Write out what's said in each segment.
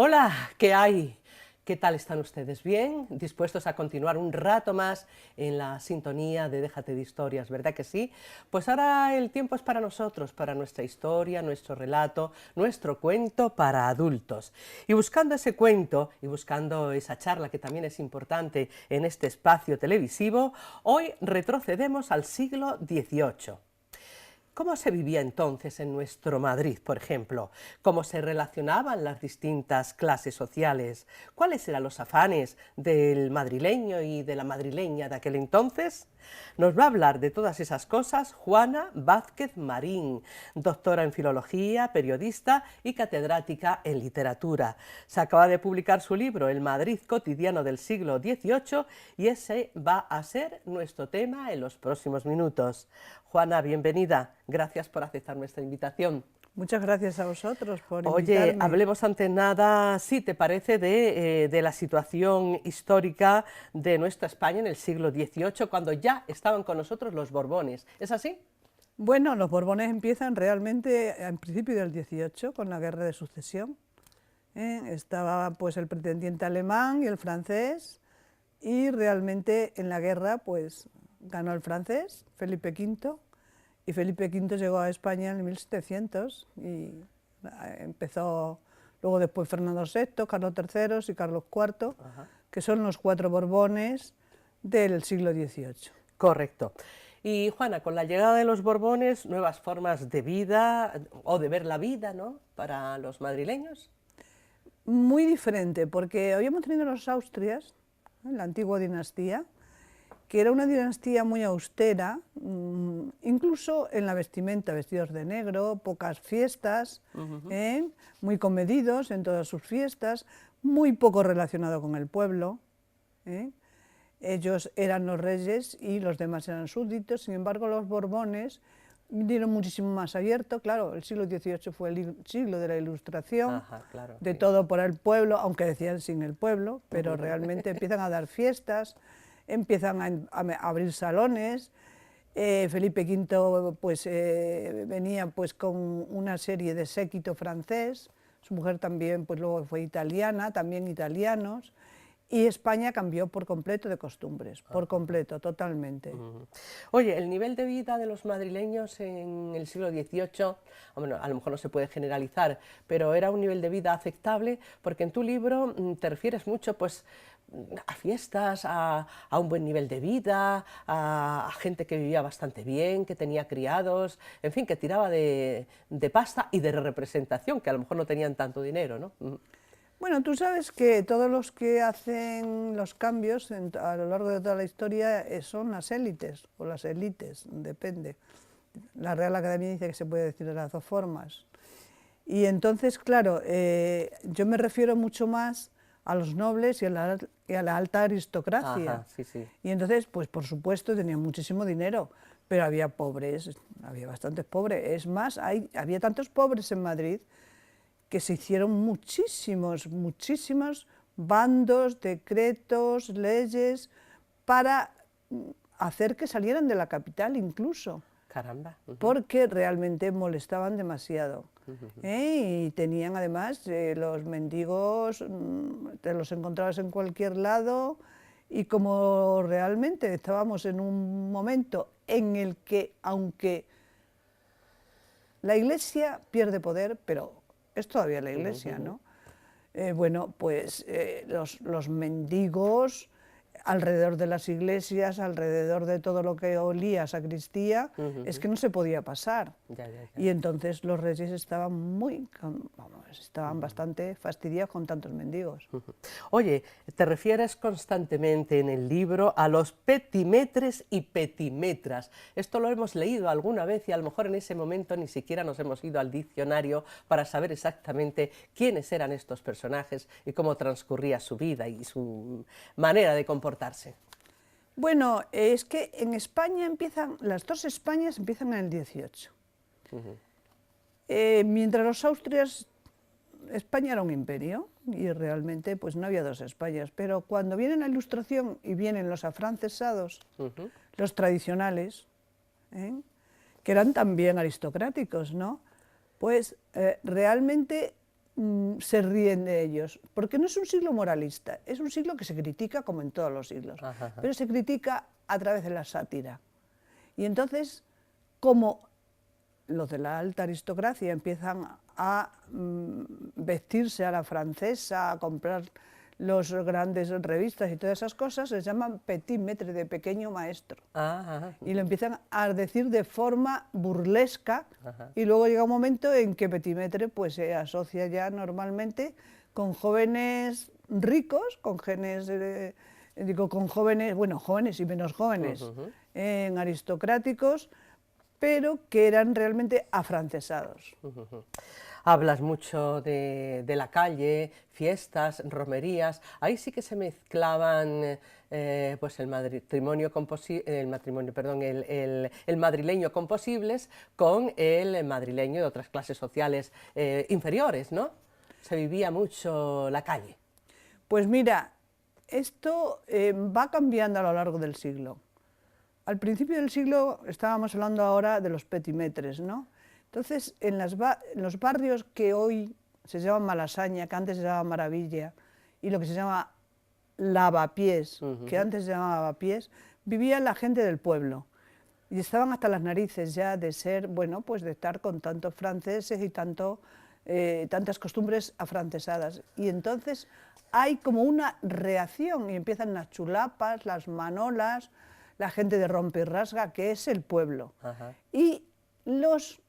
Hola, ¿qué hay? ¿Qué tal están ustedes? ¿Bien? ¿Dispuestos a continuar un rato más en la sintonía de Déjate de Historias? ¿Verdad que sí? Pues ahora el tiempo es para nosotros, para nuestra historia, nuestro relato, nuestro cuento para adultos. Y buscando ese cuento y buscando esa charla que también es importante en este espacio televisivo, hoy retrocedemos al siglo XVIII. ¿Cómo se vivía entonces en nuestro Madrid, por ejemplo? ¿Cómo se relacionaban las distintas clases sociales? ¿Cuáles eran los afanes del madrileño y de la madrileña de aquel entonces? Nos va a hablar de todas esas cosas Juana Vázquez Marín, doctora en Filología, periodista y catedrática en literatura. Se acaba de publicar su libro El Madrid cotidiano del siglo XVIII y ese va a ser nuestro tema en los próximos minutos. Juana, bienvenida. Gracias por aceptar nuestra invitación. Muchas gracias a vosotros por Oye, invitarme. hablemos ante nada, si te parece, de la situación histórica de nuestra España en el siglo XVIII, cuando ya estaban con nosotros los Borbones. ¿Es así? Bueno, los Borbones empiezan realmente en principio del 18 con la Guerra de Sucesión. Estaba pues el pretendiente alemán y el francés, y realmente en la guerra pues ganó el francés, Felipe V, y Felipe V llegó a España en 1700 y empezó luego después Fernando VI, Carlos III y Carlos IV, que son los 4 Borbones del siglo XVIII. Correcto. Y Juana, con la llegada de los Borbones, nuevas formas de vida o de ver la vida, ¿no?, para los madrileños. Muy diferente, porque habíamos tenido los Austrias, la antigua dinastía, que era una dinastía muy austera, incluso en la vestimenta, vestidos de negro, pocas fiestas, muy comedidos en todas sus fiestas, muy poco relacionado con el pueblo. Ellos eran los reyes y los demás eran súbditos. Sin embargo, los Borbones dieron muchísimo más abierto. Claro, el siglo XVIII fue el siglo de la Ilustración, Ajá, claro, de sí. todo por el pueblo, aunque decían sin el pueblo, pero realmente empiezan a dar fiestas, empiezan a abrir salones. Felipe V pues, venía pues, con una serie de séquito francés, su mujer también pues, luego fue italiana, también italianos, y España cambió por completo de costumbres, por completo, totalmente. Oye, el nivel de vida de los madrileños en el siglo XVIII, bueno, a lo mejor no se puede generalizar, pero era un nivel de vida aceptable, porque en tu libro te refieres mucho pues, a fiestas, a un buen nivel de vida, a gente que vivía bastante bien, que tenía criados, en fin, que tiraba de pasta y de representación, que a lo mejor no tenían tanto dinero, ¿no? Bueno, tú sabes que todos los que hacen los cambios a lo largo de toda la historia son las élites, o las élites, depende. La Real Academia dice que se puede decir de las dos formas. Y entonces, claro, yo me refiero mucho más a los nobles y a la alta aristocracia. Ajá, sí, sí. Y entonces, pues por supuesto, tenían muchísimo dinero, pero había pobres, había bastantes pobres. Es más, había tantos pobres en Madrid que se hicieron muchísimos bandos, decretos, leyes, para hacer que salieran de la capital incluso, Caramba. porque realmente molestaban demasiado. Y tenían además los mendigos, te los encontrabas en cualquier lado, y como realmente estábamos en un momento en el que, aunque la Iglesia pierde poder, pero es todavía la Iglesia, ¿no? Bueno, pues los mendigos alrededor de las iglesias, alrededor de todo lo que olía a sacristía, es que no se podía pasar. Ya, ya, ya. Y entonces los reyes estaban estaban bastante fastidiados con tantos mendigos. Oye, te refieres constantemente en el libro a los petimetres y petimetras. Esto lo hemos leído alguna vez y a lo mejor en ese momento ni siquiera nos hemos ido al diccionario para saber exactamente quiénes eran estos personajes y cómo transcurría su vida y su manera de comportarse. Bueno, es que en España las dos Españas empiezan en el 18. Mientras los Austrias, España era un imperio y realmente pues no había dos Españas, pero cuando viene la Ilustración y vienen los afrancesados, los tradicionales, que eran también aristocráticos, ¿no? Pues realmente se ríen de ellos, porque no es un siglo moralista, es un siglo que se critica como en todos los siglos, pero se critica a través de la sátira. Y entonces, como los de la alta aristocracia empiezan a vestirse a la francesa, a comprar los grandes revistas y todas esas cosas, se llaman petit maître, de pequeño maestro. Y lo empiezan a decir de forma burlesca, y luego llega un momento en que petit maître pues, se asocia ya normalmente con jóvenes ricos, con genes, con jóvenes, bueno, jóvenes y menos jóvenes, aristocráticos, pero que eran realmente afrancesados. Hablas mucho de la calle, fiestas, romerías. Ahí sí que se mezclaban pues el madrileño con posibles con el madrileño de otras clases sociales inferiores, ¿no? Se vivía mucho la calle. Pues mira, esto va cambiando a lo largo del siglo. Al principio del siglo estábamos hablando ahora de los petit maîtres, ¿no? Entonces, en los barrios que hoy se llaman Malasaña, que antes se llamaba Maravilla, y lo que se llama Lavapiés, que antes se llamaba Lavapiés, vivía la gente del pueblo. Y estaban hasta las narices ya de ser, bueno, pues de estar con tantos franceses y tantas costumbres afrancesadas. Y entonces hay como una reacción y empiezan las chulapas, las manolas, la gente de rompe y rasga, que es el pueblo. Y los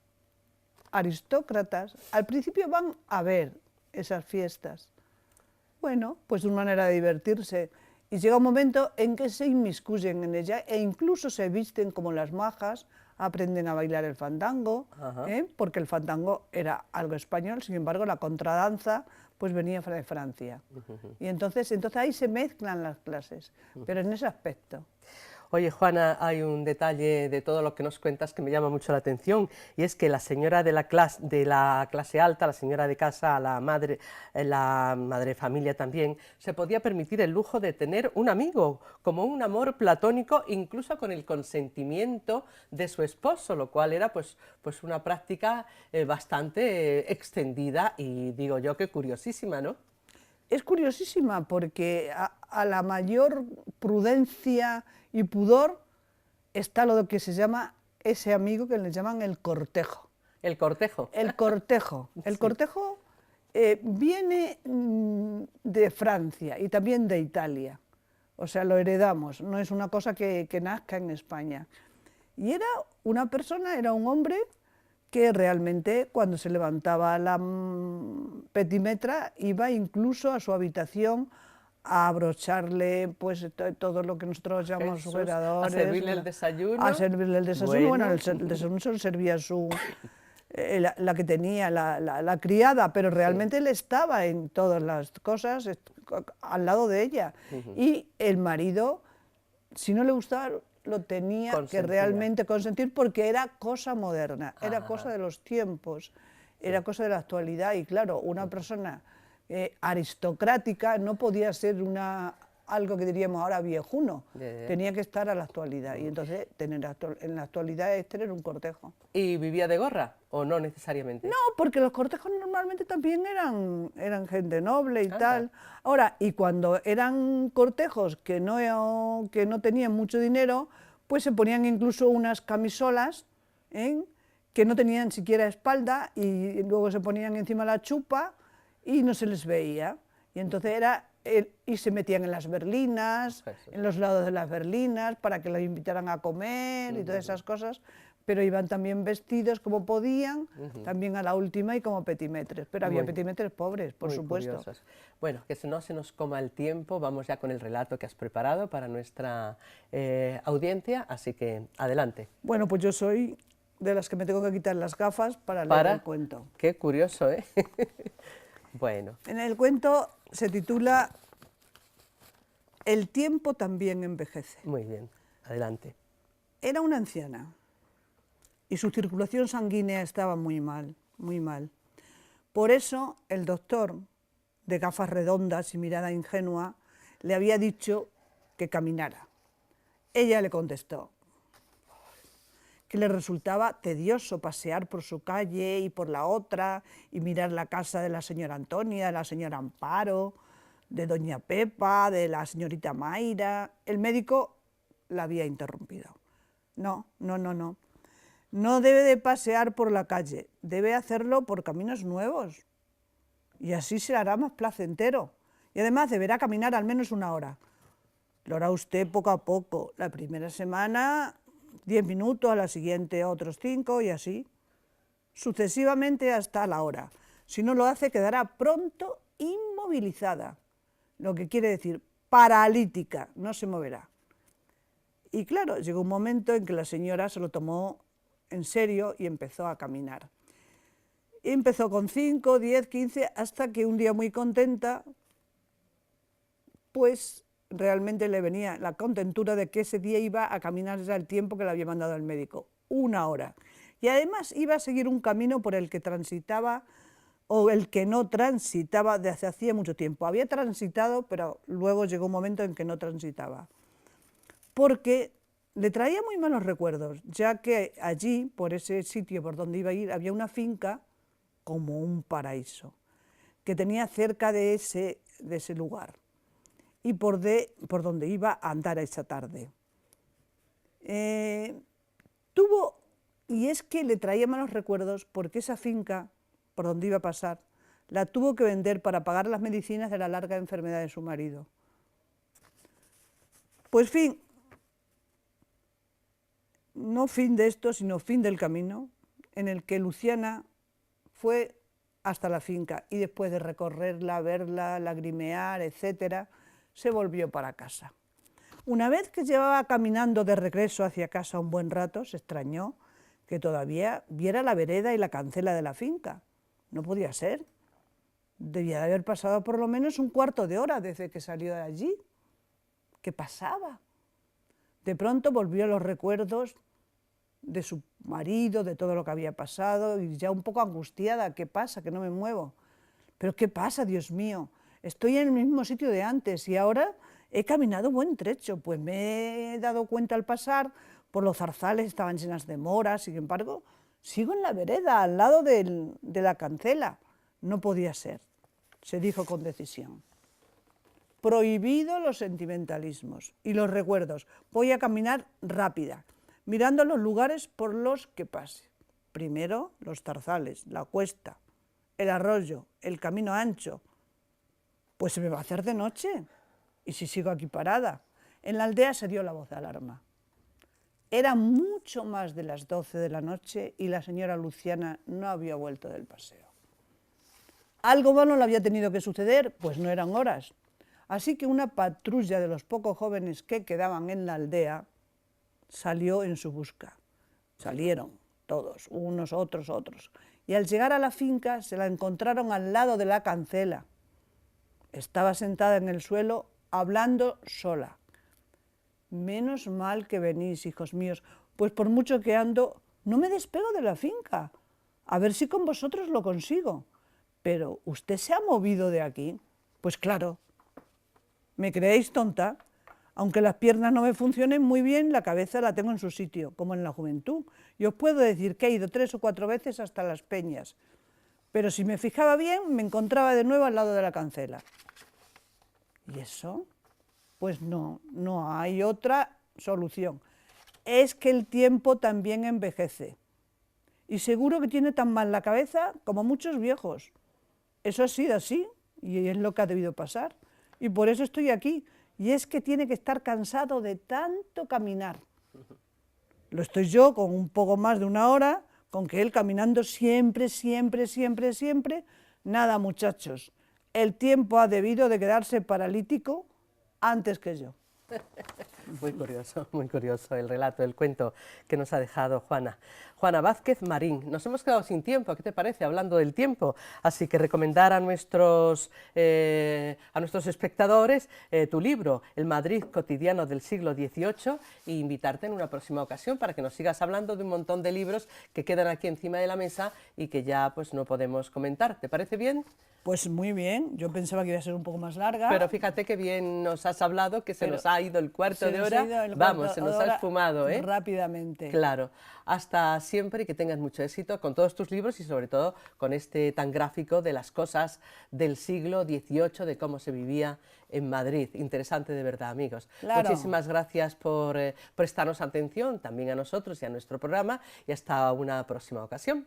aristócratas al principio van a ver esas fiestas, bueno, pues una manera de divertirse, y llega un momento en que se inmiscuyen en ella e incluso se visten como las majas, aprenden a bailar el fandango, porque el fandango era algo español, sin embargo la contradanza pues venía de Francia. Y entonces ahí se mezclan las clases, pero en ese aspecto. Oye, Juana, hay un detalle de todo lo que nos cuentas que me llama mucho la atención, y es que la señora de la clase alta, la señora de casa, la madre de familia también, se podía permitir el lujo de tener un amigo, como un amor platónico, incluso con el consentimiento de su esposo, lo cual era pues una práctica bastante extendida y digo yo que curiosísima, ¿no? Es curiosísima porque a la mayor prudencia y pudor está lo que se llama ese amigo que le llaman el cortejo. ¿El cortejo? El cortejo. El cortejo viene de Francia y también de Italia. O sea, lo heredamos, no es una cosa que nazca en España. Y era una persona, era un hombre que realmente cuando se levantaba la petimetra iba incluso a su habitación a abrocharle pues todo lo que nosotros llamamos sujeradores. A servirle el desayuno. A servirle el desayuno, bueno, el desayuno se lo servía la que tenía, la criada, pero realmente él estaba en todas las cosas al lado de ella. Y el marido, si no le gustaba, lo tenía que realmente consentir porque era cosa moderna, era cosa de los tiempos, era cosa de la actualidad, y claro, una persona aristocrática no podía ser algo que diríamos ahora viejuno, tenía que estar a la actualidad, y entonces en la actualidad es tener un cortejo. ¿Y vivía de gorra o no necesariamente? No, porque los cortejos normalmente también eran gente noble y tal. Ahora, y cuando eran cortejos que no tenían mucho dinero, pues se ponían incluso unas camisolas que no tenían siquiera espalda, y luego se ponían encima la chupa y no se les veía. Y entonces y se metían en las berlinas, en los lados de las berlinas, para que los invitaran a comer y todas esas cosas, pero iban también vestidos como podían, también a la última y como petimetres, pero había petimetres pobres, por supuesto. Curiosos. Bueno, que no se nos coma el tiempo, vamos ya con el relato que has preparado para nuestra audiencia, así que adelante. Bueno, pues yo soy de las que me tengo que quitar las gafas para leer el cuento. Qué curioso, ¿eh? Bueno. En el cuento se titula El tiempo también envejece. Muy bien, adelante. Era una anciana y su circulación sanguínea estaba muy mal, muy mal. Por eso el doctor, de gafas redondas y mirada ingenua, le había dicho que caminara. Ella le contestó que le resultaba tedioso pasear por su calle y por la otra, y mirar la casa de la señora Antonia, de la señora Amparo, de doña Pepa, de la señorita Mayra. El médico la había interrumpido. No, no, no, no. No debe de pasear por la calle, debe hacerlo por caminos nuevos. Y así se hará más placentero. Y además deberá caminar al menos 1 hora. Lo hará usted poco a poco. La primera semana 10 minutos, a la siguiente otros 5 y así, sucesivamente hasta la hora. Si no lo hace, quedará pronto inmovilizada, lo que quiere decir paralítica, no se moverá. Y claro, llegó un momento en que la señora se lo tomó en serio y empezó a caminar. Y empezó con 5, 10, 15, hasta que un día muy contenta, pues realmente le venía la contentura de que ese día iba a caminar ya el tiempo que le había mandado el médico, 1 hora. Y además iba a seguir un camino por el que transitaba o el que no transitaba desde hacía mucho tiempo. Había transitado, pero luego llegó un momento en que no transitaba. Porque le traía muy malos recuerdos, ya que allí, por ese sitio por donde iba a ir, había una finca como un paraíso, que tenía cerca de ese lugar, y por donde iba a andar esa tarde. Y es que le traía malos recuerdos porque esa finca, por donde iba a pasar, la tuvo que vender para pagar las medicinas de la larga enfermedad de su marido. Pues fin, no fin de esto, sino fin del camino, en el que Luciana fue hasta la finca y después de recorrerla, verla, lagrimear, etcétera, se volvió para casa. Una vez que llevaba caminando de regreso hacia casa un buen rato, se extrañó que todavía viera la vereda y la cancela de la finca. No podía ser. Debía de haber pasado por lo menos 1/4 de hora desde que salió de allí. ¿Qué pasaba? De pronto volvió a los recuerdos de su marido, de todo lo que había pasado, y ya un poco angustiada. ¿Qué pasa? Que no me muevo. ¿Pero qué pasa, Dios mío? Estoy en el mismo sitio de antes y ahora he caminado buen trecho, pues me he dado cuenta al pasar, por los zarzales estaban llenas de moras, sin embargo, sigo en la vereda, al lado de la cancela. No podía ser, se dijo con decisión. Prohibido los sentimentalismos y los recuerdos. Voy a caminar rápida, mirando los lugares por los que pase. Primero los zarzales, la cuesta, el arroyo, el camino ancho. Pues se me va a hacer de noche. ¿Y si sigo aquí parada? En la aldea se dio la voz de alarma. Era mucho más de las 12 de la noche y la señora Luciana no había vuelto del paseo. Algo malo le había tenido que suceder, pues no eran horas. Así que una patrulla de los pocos jóvenes que quedaban en la aldea salió en su busca. Salieron todos, unos, otros, otros. Y al llegar a la finca se la encontraron al lado de la cancela. Estaba sentada en el suelo, hablando sola. Menos mal que venís, hijos míos, pues por mucho que ando, no me despego de la finca. A ver si con vosotros lo consigo. Pero, ¿usted se ha movido de aquí? Pues claro. ¿Me creéis tonta? Aunque las piernas no me funcionen muy bien, la cabeza la tengo en su sitio, como en la juventud. Y os puedo decir que he ido 3 o 4 veces hasta Las Peñas. Pero si me fijaba bien, me encontraba de nuevo al lado de la cancela. ¿Y eso? Pues no hay otra solución. Es que el tiempo también envejece. Y seguro que tiene tan mal la cabeza como muchos viejos. Eso ha sido así y es lo que ha debido pasar. Y por eso estoy aquí. Y es que tiene que estar cansado de tanto caminar. Lo estoy yo con un poco más de 1 hora, con que él caminando siempre, siempre, siempre, siempre. Nada, muchachos, el tiempo ha debido de quedarse paralítico antes que yo. Muy curioso el relato, el cuento que nos ha dejado Juana. Juana Vázquez Marín. Nos hemos quedado sin tiempo, ¿qué te parece? Hablando del tiempo. Así que recomendar a nuestros espectadores tu libro, El Madrid cotidiano del siglo XVIII, e invitarte en una próxima ocasión para que nos sigas hablando de un montón de libros que quedan aquí encima de la mesa y que ya pues no podemos comentar. ¿Te parece bien? Pues muy bien, yo pensaba que iba a ser un poco más larga. Pero fíjate que bien nos has hablado, que se nos ha ido el cuarto de hora. Vamos, se nos ha esfumado, ¿eh? Rápidamente. Claro. Hasta siempre y que tengas mucho éxito con todos tus libros y sobre todo con este tan gráfico de las cosas del siglo XVIII, de cómo se vivía en Madrid. Interesante de verdad, amigos. Claro. Muchísimas gracias por prestarnos atención también a nosotros y a nuestro programa y hasta una próxima ocasión.